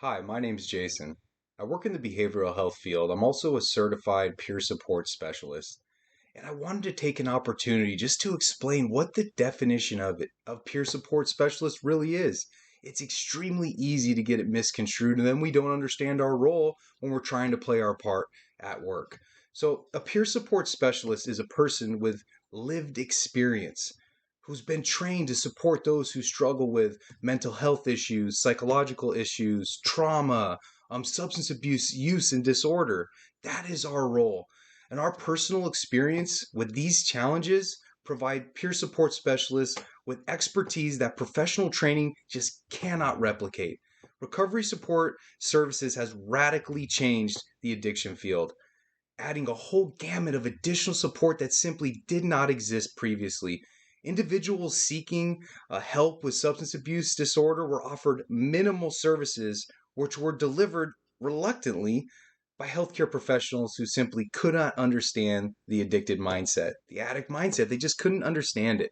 Hi, my name's Jason. I work in the behavioral health field. I'm also a certified peer support specialist. And I wanted to take an opportunity just to explain what the definition of peer support specialist really is. It's extremely easy to get it misconstrued, and then we don't understand our role when we're trying to play our part at work. So, a peer support specialist is a person with lived experience who's been trained to support those who struggle with mental health issues, psychological issues, trauma, substance abuse, use, and disorder. That is our role. And our personal experience with these challenges provide peer support specialists with expertise that professional training just cannot replicate. Recovery support services has radically changed the addiction field, adding a whole gamut of additional support that simply did not exist previously. Individuals seeking help with substance abuse disorder were offered minimal services, which were delivered reluctantly by healthcare professionals who simply could not understand the addicted mindset, the addict mindset. They just couldn't understand it.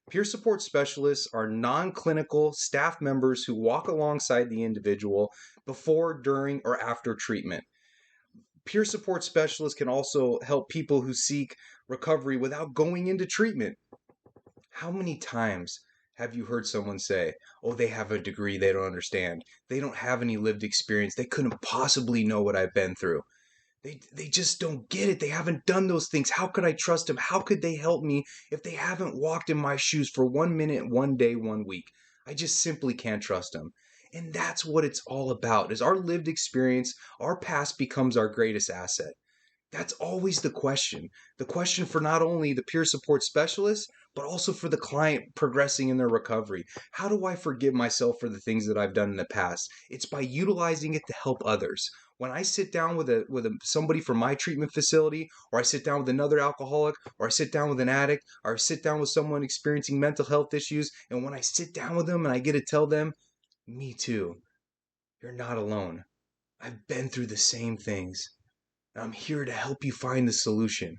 Peer support specialists are non clinical staff members who walk alongside the individual before, during, or after treatment. Peer support specialists can also help people who seek recovery without going into treatment. How many times have you heard someone say, oh, they have a degree they don't understand? They don't have any lived experience. They couldn't possibly know what I've been through. They just don't get it. They haven't done those things. How could I trust them? How could they help me if they haven't walked in my shoes for 1 minute, 1 day, 1 week? I just simply can't trust them. And that's what it's all about. Is our lived experience, our past becomes our greatest asset. That's always the question. The question for not only the peer support specialist, but also for the client progressing in their recovery. How do I forgive myself for the things that I've done in the past? It's by utilizing it to help others. When I sit down with somebody from my treatment facility, or I sit down with another alcoholic, or I sit down with an addict, or I sit down with someone experiencing mental health issues, and when I sit down with them and I get to tell them, me too, you're not alone. I've been through the same things. I'm here to help you find the solution.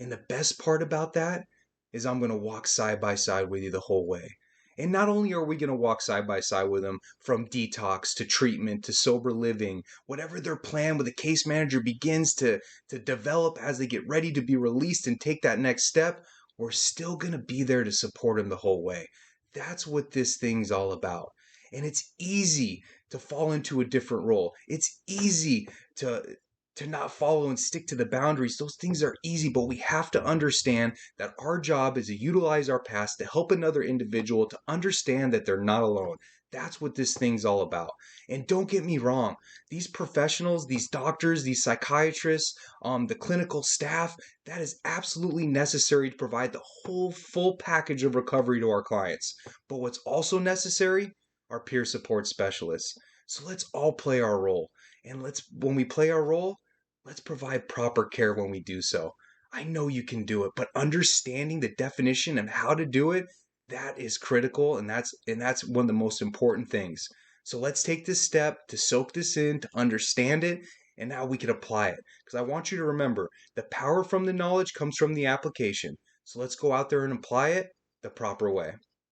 And the best part about that is I'm going to walk side by side with you the whole way. And not only are we going to walk side by side with them from detox to treatment to sober living, whatever their plan with the case manager begins to develop as they get ready to be released and take that next step, we're still going to be there to support them the whole way. That's what this thing's all about. And it's easy to fall into a different role. It's easy to not follow and stick to the boundaries. Those things are easy, but we have to understand that our job is to utilize our past to help another individual to understand that they're not alone. That's what this thing's all about. And don't get me wrong, these professionals, these doctors, these psychiatrists, the clinical staff, that is absolutely necessary to provide the whole full package of recovery to our clients. But what's also necessary are peer support specialists. So let's all play our role. And when we play our role, let's provide proper care when we do so. I know you can do it, but understanding the definition and how to do it, that is critical, and that's one of the most important things. So let's take this step to soak this in, to understand it, and now we can apply it. Because I want you to remember, the power from the knowledge comes from the application. So let's go out there and apply it the proper way.